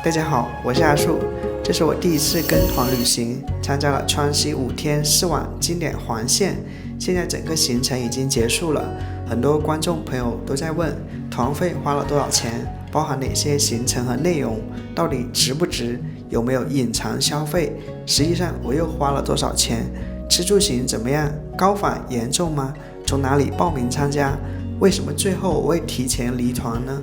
大家好，我是阿树，这是我第一次跟团旅行，参加了川西5天4晚经典环线。现在整个行程已经结束了，很多观众朋友都在问团费花了多少钱，包含哪些行程和内容，到底值不值，有没有隐藏消费，实际上我又花了多少钱，吃住行怎么样，高反严重吗？从哪里报名参加？为什么最后我会提前离团呢？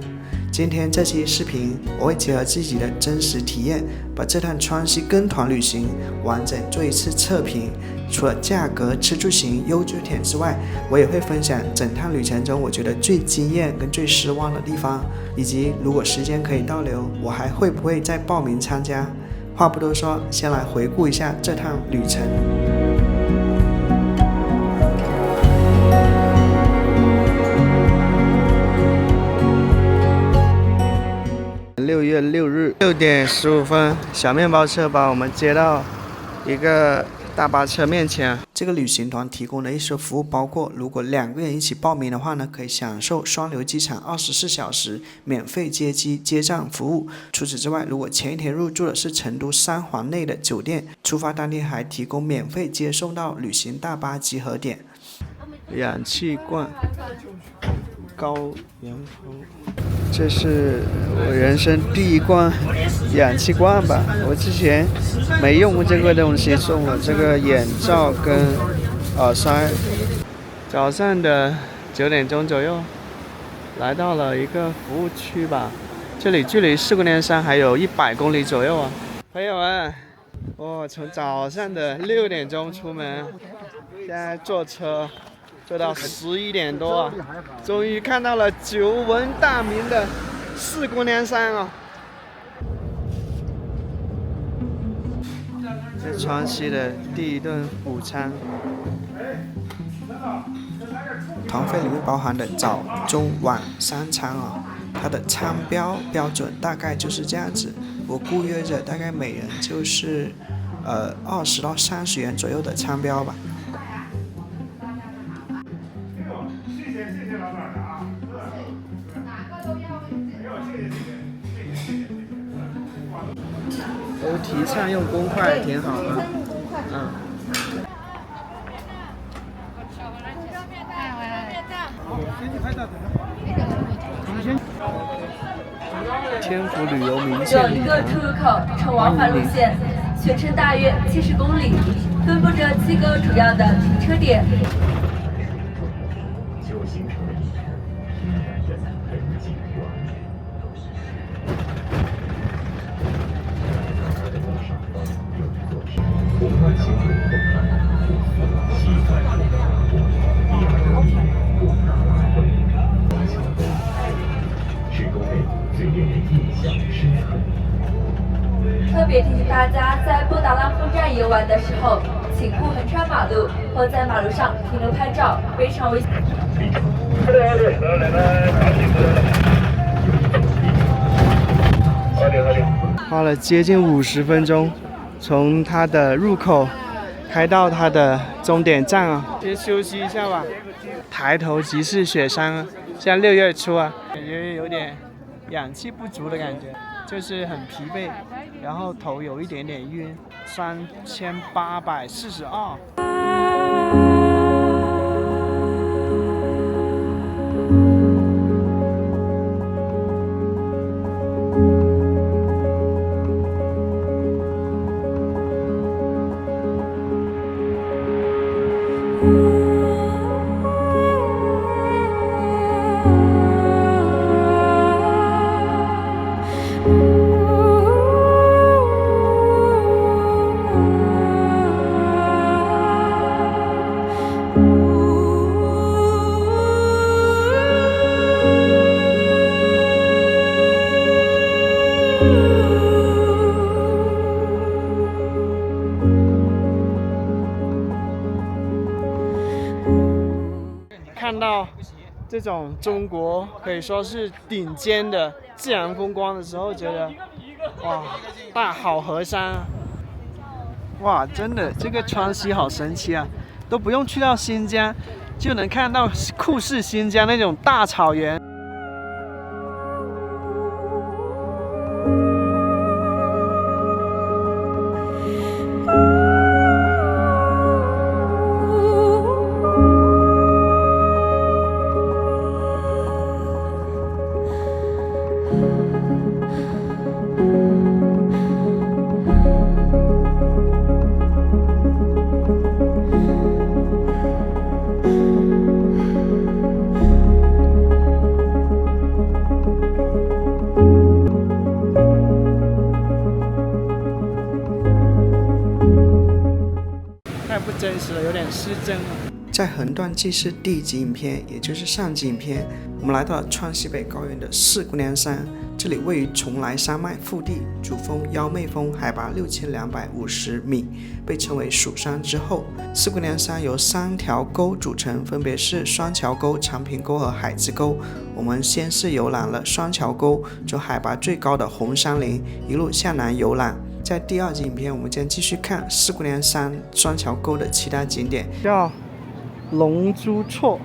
今天这期视频我会结合自己的真实体验，把这趟川西跟团旅行完整做一次测评。除了价格、吃住行优缺点之外，我也会分享整趟旅程中我觉得最惊艳跟最失望的地方，以及如果时间可以倒流，我还会不会再报名参加。话不多说，先来回顾一下这趟旅程。6月6日6点15分，小面包车把我们接到一个大巴车面前。这个旅行团提供的一些服务包括，如果2个人一起报名的话呢，可以享受双流机场24小时免费接机接站服务。除此之外，如果前一天入住的是成都3环内的酒店，出发当天还提供免费接送到旅行大巴集合点。氧气罐，高阳峰，这是我人生第一罐氧气罐吧，我之前没用过这个东西，送我这个眼罩跟耳塞。早上的9点钟左右来到了一个服务区吧，这里距离四姑娘山还有100公里左右啊。朋友们，我从早上的6点钟出门，现在坐车坐到11点多，终于看到了久闻大名的四姑娘山啊！这川西的第一顿午餐，团费里面包含的早、中、晚3餐啊，它的餐标准大概就是这样子，我估约着大概每人就是20到30元左右的餐标吧。都提倡用公筷，挺好的。天府旅游名县有一个出入口呈往返路线，全程大约70公里，分布着7个主要的停车点。特别提醒大家，在布达拉宫站游玩的时候，请勿横穿马路或在马路上停留拍照，非常危险。花了接近50分钟，从它的入口开到它的终点站啊。先休息一下吧。抬头即是雪山啊，现在6月初啊，感觉有点氧气不足的感觉，就是很疲惫，然后头有一点点晕。3842。看到这种中国可以说是顶尖的自然风光的时候，觉得哇，大好河山啊！哇，真的这个川西好神奇啊，都不用去到新疆，就能看到酷似新疆那种大草原。真实的，有点失真了。在横断纪事第1集影片，也就是上集影片，我们来到了川西北高原的四姑娘山，这里位于蓬莱山脉腹地，主峰幺妹峰，海拔6250米，被称为蜀山之后。四姑娘山由3条沟组成，分别是双桥沟、长坪沟和海之沟。我们先是游览了双桥沟，从海拔最高的红山林一路向南游览。在第2集影片，我们将继续看四姑娘山双桥沟的其他景点，叫龙珠错，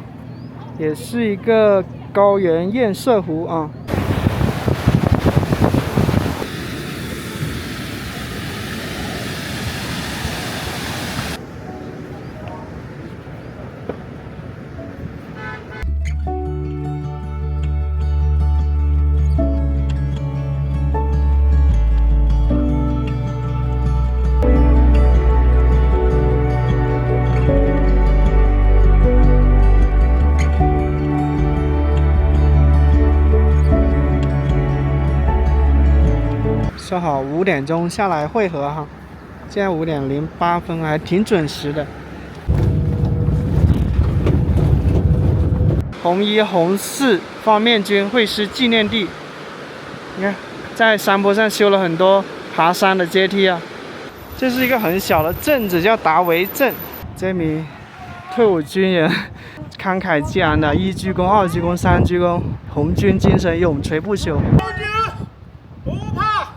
也是一个高原堰塞湖啊。说好5点钟下来汇合哈，现在5点08分，还挺准时的。红1、红4方面军会师纪念地，你看，在山坡上修了很多爬山的阶梯啊。这是一个很小的镇子，叫达维镇。这名退伍军人慷慨激昂的1鞠躬、2鞠躬、3鞠躬，红军精神永垂不朽。不怕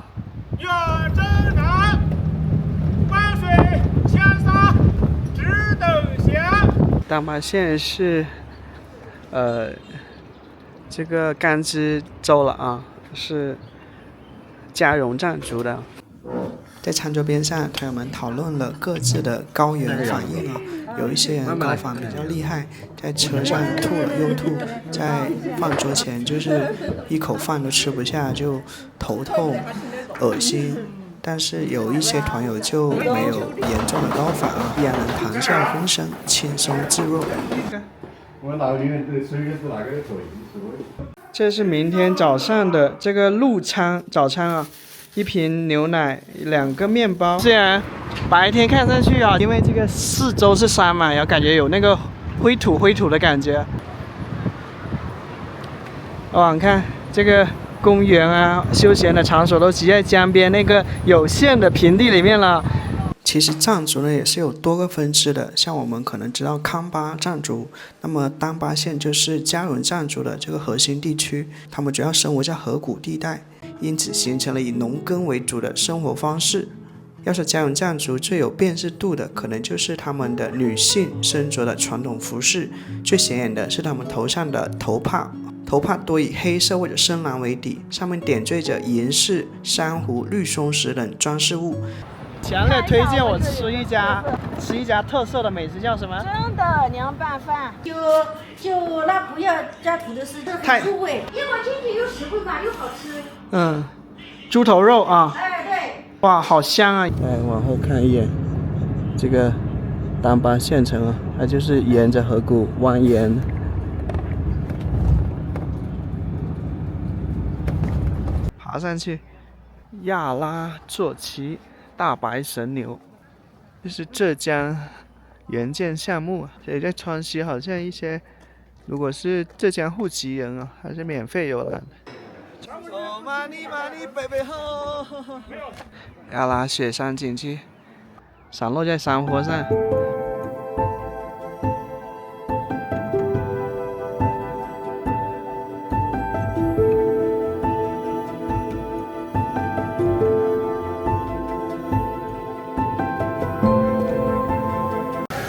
远征难，万水千山只等闲。当巴县是这个甘孜州了啊，是嘉绒藏族的。在餐桌边上，团友们讨论了各自的高原反应啊。有一些人高反比较厉害，在车上吐了又吐，在饭桌前就是一口饭都吃不下，就头痛、恶心。但是有一些团友就没有严重的高反啊，依然能谈笑风生，轻松自若。这是明天早上的这个早餐啊。1瓶牛奶，2个面包。虽然白天看上去啊，因为这个四周是山嘛，然后感觉有那个灰土的感觉。哇，你看这个公园啊，休闲的场所都挤在江边那个有限的平地里面了。其实藏族呢也是有多个分支的，像我们可能知道康巴藏族，那么当巴县就是嘉绒藏族的这个核心地区，他们主要生活在河谷地带。因此形成了以农耕为主的生活方式。要说嘉绒藏族最有辨识度的，可能就是他们的女性身着的传统服饰，最显眼的是他们头上的头帕，头帕多以黑色或者深蓝为底，上面点缀着银饰、珊瑚、绿松石等装饰物。强烈推荐我吃一家特色的美食，叫什么？真的凉拌饭，就那不要加土豆丝，很入味，因为进去又实惠嘛，又好吃。猪头肉啊。哎，对。哇，好香啊！来往后看一眼，这个当巴县城啊，它就是沿着河谷蜿蜒。爬上去，亚拉坐骑大白神牛，这是浙江援建项目。这里在川西好像一些，如果是浙江户籍人啊，还是免费游览的。亚拉雪山景区，散落在山坡上。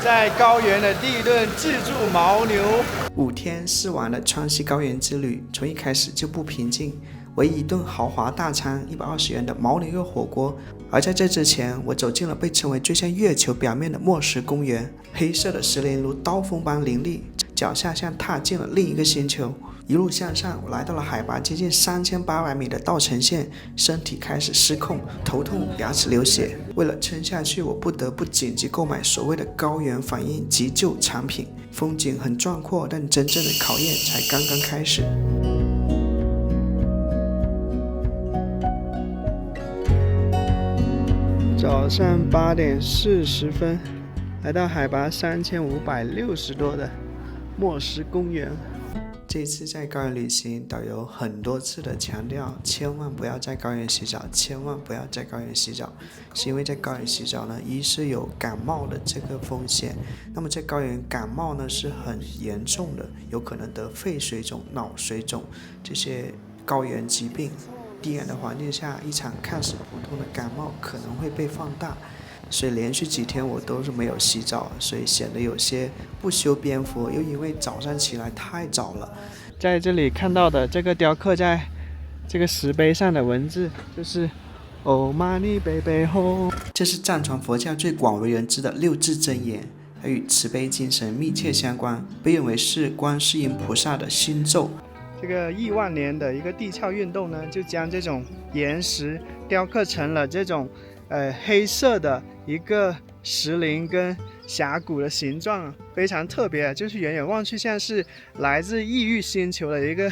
在高原的第一顿自助牦牛。5天4晚的川西高原之旅，从一开始就不平静。唯一一顿豪华大餐120元的牦牛肉火锅。而在这之前，我走进了被称为最像月球表面的末石公园，黑色的石林如刀锋般凌厉，脚下像踏进了另一个星球。一路向上，我来到了海拔接近3800米的稻城县，身体开始失控，头痛，牙齿流血。为了撑下去，我不得不紧急购买所谓的高原反应急救产品。风景很壮阔，但真正的考验才刚刚开始。早上8点40分，来到海拔3560多的莫斯公园。这次在高原旅行，导游很多次的强调，千万不要在高原洗澡，千万不要在高原洗澡，是因为在高原洗澡呢，一是有感冒的这个风险，那么在高原感冒呢是很严重的，有可能得肺水肿、脑水肿这些高原疾病。低盐的环境下，一场看似普通的感冒可能会被放大。所以连续几天我都是没有洗澡，所以显得有些不修边幅，又因为早上起来太早了。在这里看到的这个雕刻在这个石碑上的文字就是“哦玛尼贝贝吼”，这是藏传佛教最广为人知的6字真言，它与慈悲精神密切相关，被认为是观世音菩萨的心咒。这个亿万年的一个地壳运动呢，就将这种岩石雕刻成了这种黑色的一个石林跟峡谷的形状，非常特别，就是远远望去像是来自异域星球的一个。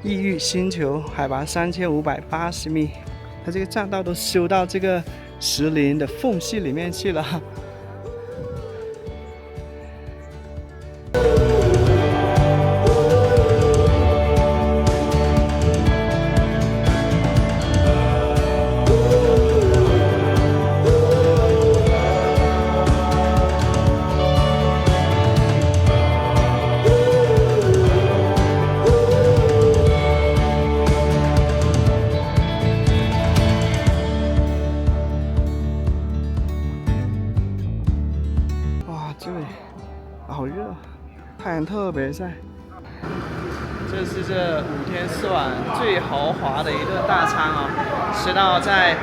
异域星球，海拔3580米，它这个栈道都修到这个石林的缝隙里面去了。这里好热，太阳特别晒。这是这5天4晚最豪华的一顿大餐啊，吃到在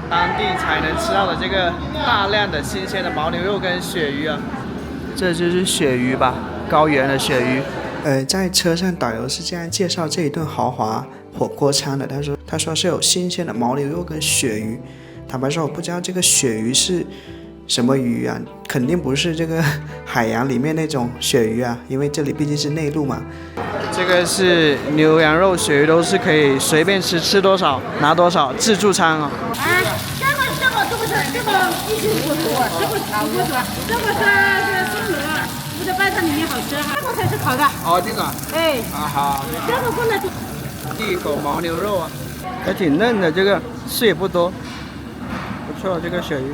当地才能吃到的这个大量的新鲜的牦牛肉跟鳕鱼啊。这就是鳕鱼吧，高原的鳕鱼。在车上导游是这样介绍这一顿豪华火锅餐的，他说是有新鲜的牦牛肉跟鳕鱼。坦白说，我不知道这个鳕鱼是什么鱼啊？肯定不是这个海洋里面那种鳕鱼啊，因为这里毕竟是内陆嘛。这个是牛羊肉、鳕鱼都是可以随便吃，吃多少拿多少，自助餐哦。这个不是，这个必须火锅，这个炒锅是吧？这个是松露，我在摆上里面好吃哈。这个才是烤的。哦，这个。哎。啊好。这个放在。第一口牦牛肉啊，还挺嫩的，这个刺也不多，不错，这个鳕鱼。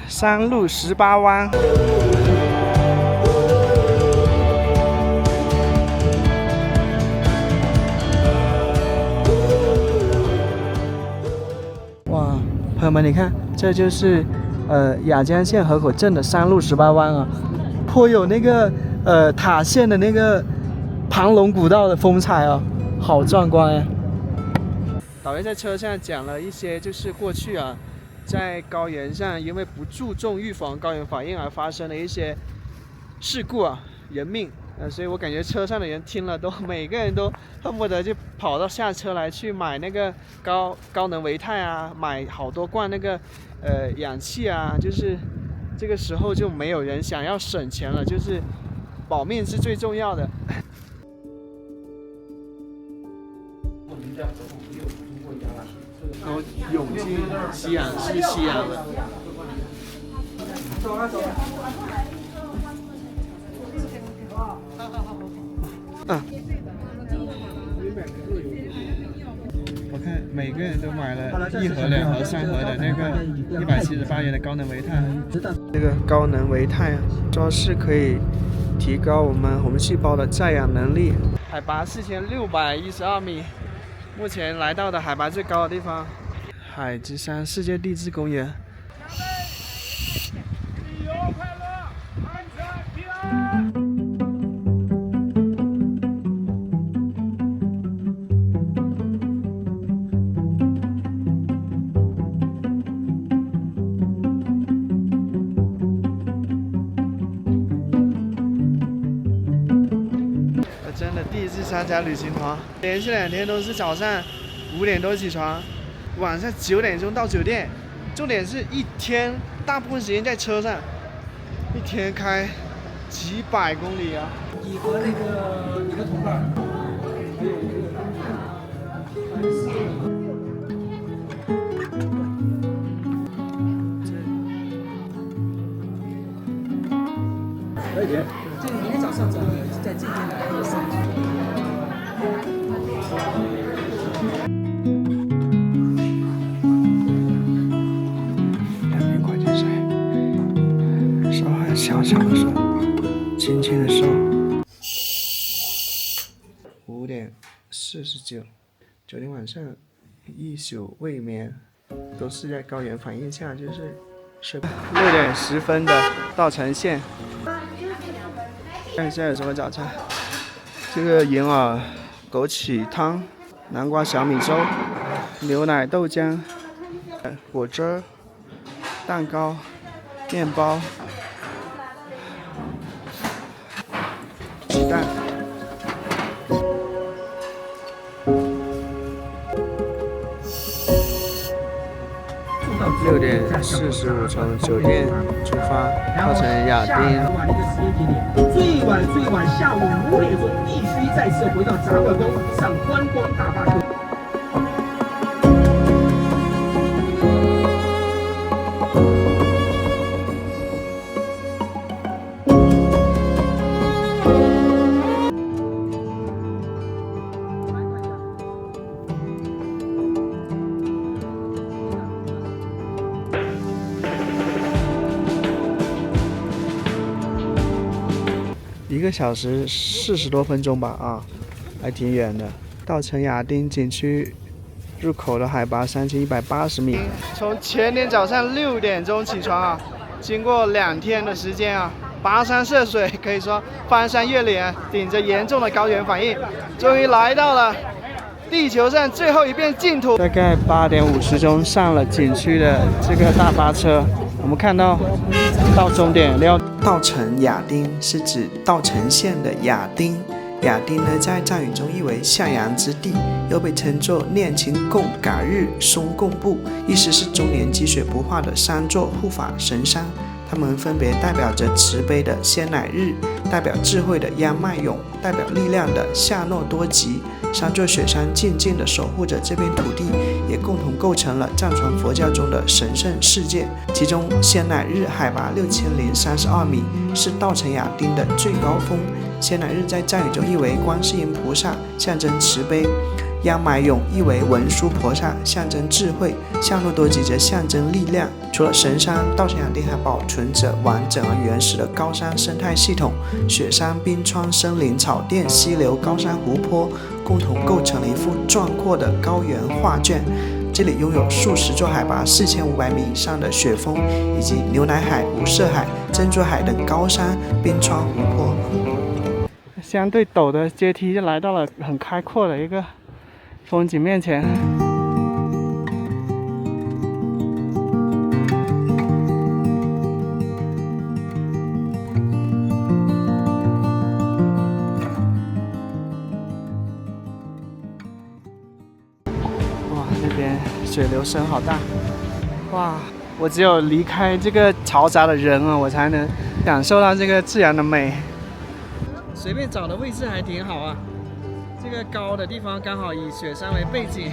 山路18弯。哇，朋友们，你看，这就是雅江县河口镇的山路18弯啊，颇有那个塔县的那个盘龙古道的风采啊，好壮观呀！导游在车上讲了一些，就是过去啊，在高原上因为不注重预防高原反应而发生的一些事故啊，人命，所以我感觉车上的人听了都每个人都恨不得就跑到下车来去买那个高能维泰啊，买好多罐那个氧气啊，就是这个时候就没有人想要省钱了，就是保命是最重要的。然后涌进吸氧是吸氧的。我看每个人都买了1盒、2盒、3盒的那个178元的高能维泰。这个高能维泰啊，主要是可以提高我们红细胞的载氧能力。海拔4612米。目前来到的海拔最高的地方，海之山世界地质公园。旅游快乐，安全平安。真的第一次参加旅行团，连续2天都是早上5点多起床，晚上9点钟到酒店。重点是一天大部分时间在车上，一天开几百公里啊！你和你的同伴，还有一个而且这个明天早上走，在这边来的上去。2边快进水，手还小小的手，轻轻的手。5点49，昨天晚上一宿未眠，都是在高原反应下，就是睡不。6点10分的稻城县。看一下有什么早餐，这个银耳枸杞汤、南瓜小米粥、牛奶豆浆、果汁儿、蛋糕、面包、鸡蛋。6点45从酒店出发，稻城亚丁。最晚下午5点钟必须再次回到闸馆宫上观光大巴车。1个小时40多分钟吧啊，还挺远的。稻城亚丁景区入口的海拔3180米。从前天早上6点钟起床啊，经过2天的时间啊，跋山涉水，可以说翻山越岭啊，顶着严重的高原反应，终于来到了地球上最后一片净土。大概8点50钟上了景区的这个大巴车，我们看到终点了。稻城亚丁是指稻城县的亚丁，亚丁呢在藏语中意为向阳之地，又被称作念青贡嘎日松贡部，意思是终年积水不化的3座护法神山。它们分别代表着慈悲的仙乃日，代表智慧的央迈勇，代表力量的夏诺多吉。3座雪山静静地守护着这片土地，也共同构成了藏传佛教中的神圣世界。其中仙乃日海拔6032米，是稻城亚丁的最高峰。仙乃日在藏语中意为观世音菩萨，象征慈悲；央迈勇意为文殊菩萨，象征智慧；夏诺多吉则象征力量。除了神山，稻城亚丁还保存着完整而原始的高山生态系统，雪山、冰川、森林、草甸、溪流、高山、湖泊，共同构成了一幅壮阔的高原画卷。这里拥有数十座海拔4500米以上的雪峰，以及牛奶海、五色海、珍珠海等高山、冰川、湖泊。相对陡的阶梯就来到了很开阔的一个风景面前。哇，那边水流声好大！哇，我只有离开这个嘈杂的人啊，我才能感受到这个自然的美。随便找的位置还挺好啊，这个高的地方刚好以雪山为背景。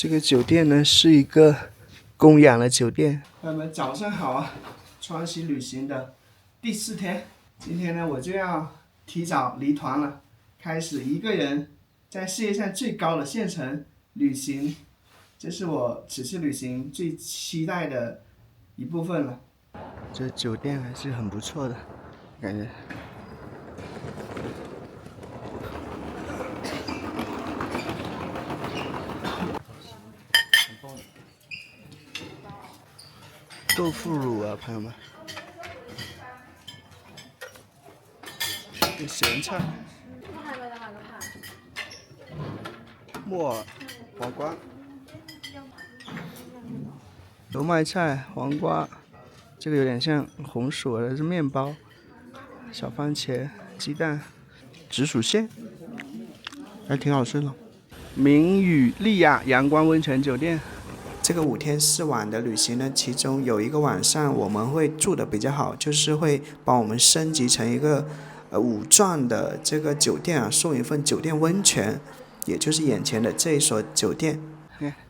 这个酒店呢是一个供养的酒店。朋友们早上好啊！川西旅行的第4天，今天呢我就要提早离团了，开始一个人在世界上最高的县城旅行。这是我此次旅行最期待的一部分了。这酒店还是很不错的，感觉。豆腐乳啊，朋友们，咸菜，木耳、黄瓜。油麦菜、黄瓜，这个有点像红薯的是面包，小番茄、鸡蛋、紫薯馅，还挺好吃的。明宇丽亚阳光温泉酒店，这个5天4晚的旅行呢，其中有一个晚上我们会住的比较好，就是会帮我们升级成一个5钻的这个酒店啊，送一份酒店温泉，也就是眼前的这一所酒店。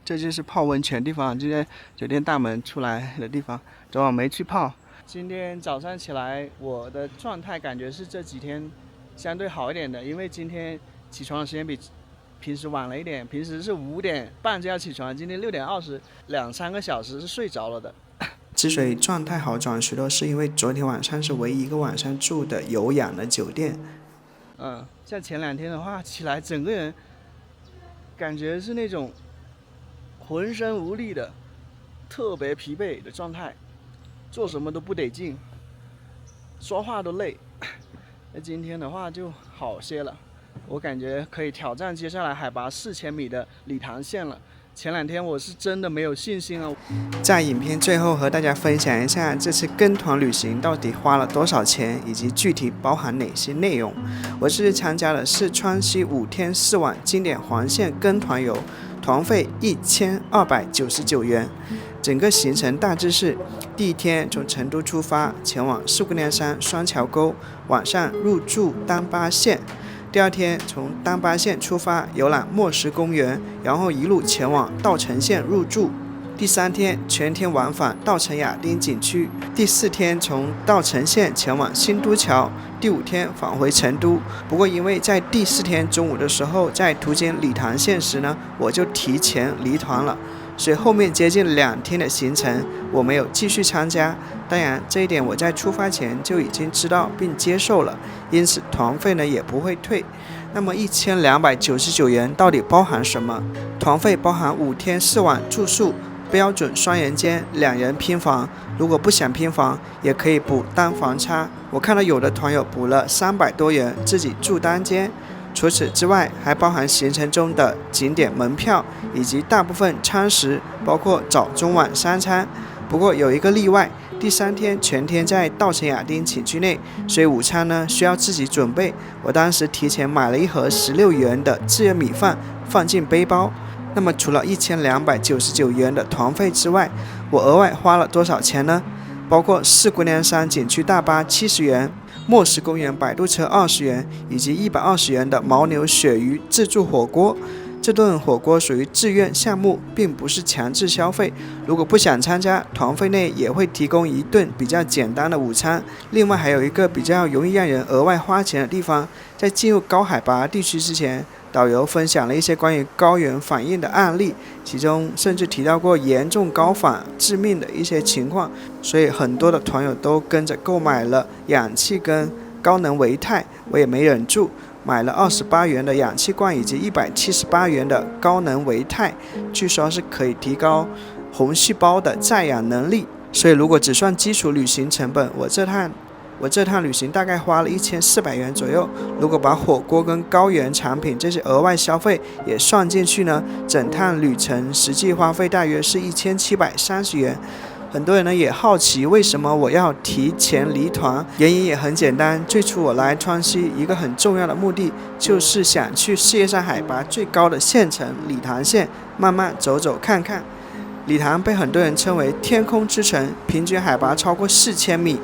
这就是泡温泉地方，就在酒店大门出来的地方。昨晚没去泡，今天早上起来，我的状态感觉是这几天相对好一点的，因为今天起床的时间比平时晚了一点，平时是5点半就要起床，今天6点20，2-3个小时是睡着了的。之所以状态好转许多，是因为昨天晚上是唯一一个晚上住的有氧的酒店。像前2天的话，起来整个人感觉是那种浑身无力的，特别疲惫的状态，做什么都不得劲，说话都累。那今天的话就好些了，我感觉可以挑战接下来海拔4000米的理塘线了。前2天我是真的没有信心啊。在影片最后和大家分享一下这次跟团旅行到底花了多少钱，以及具体包含哪些内容。我这次参加的是川西5天4晚经典环线跟团游，团费1299元。整个行程大致是：第1天从成都出发，前往四姑娘山双桥沟，晚上入住丹巴县。第2天从丹巴县出发，游览墨石公园，然后一路前往稻城县入住。第3天全天往返稻城亚丁景区。第4天从稻城县前往新都桥。第5天返回成都。不过因为在第4天中午的时候，在途经理塘县时呢，我就提前离团了，所以后面接近2天的行程我没有继续参加。当然这一点我在出发前就已经知道并接受了，因此团费呢也不会退。那么1299元到底包含什么？团费包含5天4晚住宿，标准双人间，2人拼房，如果不想拼房也可以补单房差。我看到有的团友补了300多元自己住单间。除此之外还包含行程中的景点门票以及大部分餐食，包括早中晚3餐。不过有一个例外，第3天全天在稻城亚丁景区内，所以午餐呢需要自己准备。我当时提前买了一盒16元的自热米饭放进背包。那么除了1299元的团费之外，我额外花了多少钱呢？包括四姑娘山景区大巴70元，墨石公园摆渡车20元，以及120元的牦牛鳕鱼自助火锅。这顿火锅属于自愿项目，并不是强制消费。如果不想参加，团费内也会提供一顿比较简单的午餐。另外还有一个比较容易让人额外花钱的地方，在进入高海拔地区之前，导游分享了一些关于高原反应的案例，其中甚至提到过严重高反致命的一些情况，所以很多的团友都跟着购买了氧气跟高能维泰，我也没忍住，买了28元的氧气罐以及178元的高能维泰，据说是可以提高红细胞的载氧能力。所以如果只算基础旅行成本，我这趟旅行大概花了1400元左右。如果把火锅跟高原产品这些额外消费也算进去呢，整趟旅程实际花费大约是1730元。很多人呢也好奇为什么我要提前离团，原因也很简单，最初我来川西一个很重要的目的，就是想去世界上海拔最高的县城理塘县慢慢走走看看。理塘被很多人称为天空之城，平均海拔超过4000米。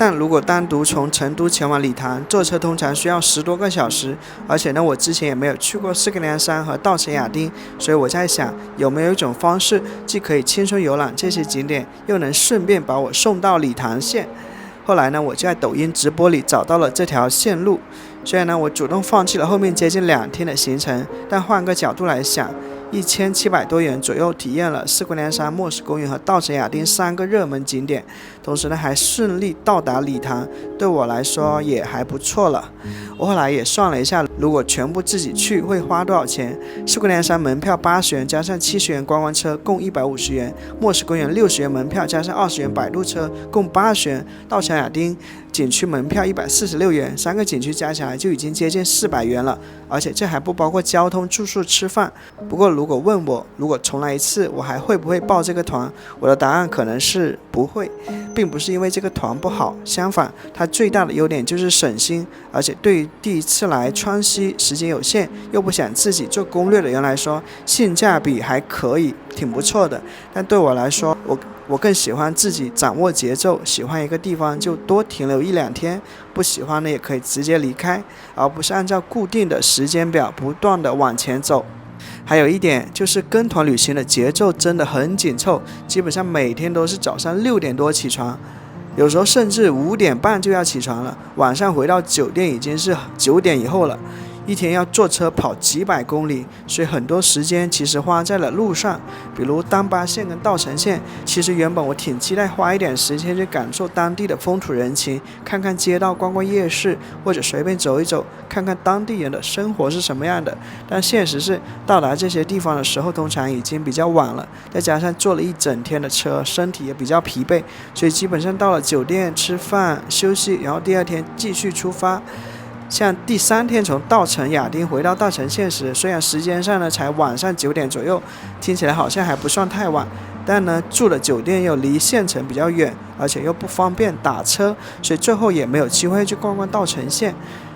但如果单独从成都前往理塘，坐车通常需要10多个小时，而且呢，我之前也没有去过四根梁山和稻城亚丁，所以我在想，有没有一种方式，既可以轻松游览这些景点，又能顺便把我送到理塘县。后来呢，我就在抖音直播里找到了这条线路。虽然呢，我主动放弃了后面接近2天的行程，但换个角度来想，1700多元左右体验了四姑娘山、莫石公园和稻城亚丁3个热门景点，同时呢还顺利到达理塘，对我来说也还不错了。我后来也算了一下，如果全部自己去会花多少钱？四姑娘山门票80元，加上70元观光车共150元；莫石公园60元门票加上20元摆渡车共80元；稻城亚丁景区门票146元，3个景区加起来就已经接近400元了，而且这还不包括交通、住宿、吃饭。不过如果问我，如果重来一次，我还会不会报这个团？我的答案可能是不会，并不是因为这个团不好，相反，它最大的优点就是省心，而且对于第一次来川西、时间有限又不想自己做攻略的人来说，性价比还可以，挺不错的。但对我来说，我更喜欢自己掌握节奏，喜欢一个地方就多停留1-2天，不喜欢的也可以直接离开，而不是按照固定的时间表不断的往前走。还有一点就是跟团旅行的节奏真的很紧凑，基本上每天都是早上6点多起床，有时候甚至5点半就要起床了，晚上回到酒店已经是9点以后了。一天要坐车跑几百公里，所以很多时间其实花在了路上，比如丹巴县跟稻城县。其实原本我挺期待花一点时间去感受当地的风土人情，看看街道、逛逛夜市，或者随便走一走，看看当地人的生活是什么样的。但现实是，到达这些地方的时候通常已经比较晚了，再加上坐了一整天的车，身体也比较疲惫，所以基本上到了酒店吃饭休息，然后第2天继续出发。像第3天从稻城亚丁回到稻城县时，虽然时间上呢才晚上9点左右，听起来好像还不算太晚，但呢住的酒店又离县城比较远，而且又不方便打车，所以最后也没有机会去逛逛稻城县。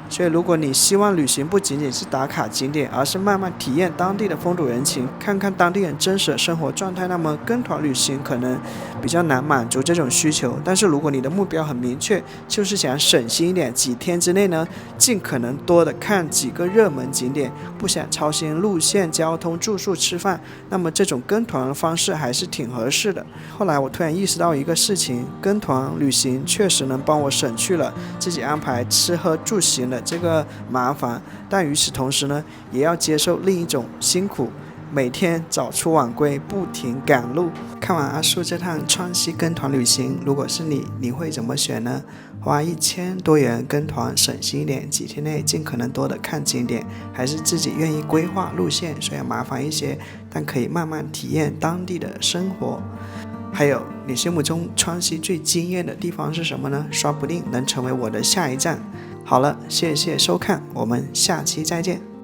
所以如果你希望旅行不仅仅是打卡景点，而是慢慢体验当地的风土人情，看看当地人真实的生活状态，那么跟团旅行可能比较难满足这种需求。但是如果你的目标很明确，就是想省心一点，几天之内呢尽可能多的看几个热门景点，不想操心路线、交通、住宿、吃饭，那么这种跟团的方式还是挺合适的。后来我突然意识到一个事情，跟团旅行确实能帮我省去了自己安排吃喝住行的这个麻烦，但与此同时呢，也要接受另一种辛苦，每天早出晚归，不停赶路。看完阿树这趟川西跟团旅行，如果是你会怎么选呢？花1000多元跟团省心一点，几天内尽可能多的看景点，还是自己愿意规划路线，虽然麻烦一些，但可以慢慢体验当地的生活。还有，你心目中川西最惊艳的地方是什么呢？说不定能成为我的下一站。好了，谢谢收看，我们下期再见。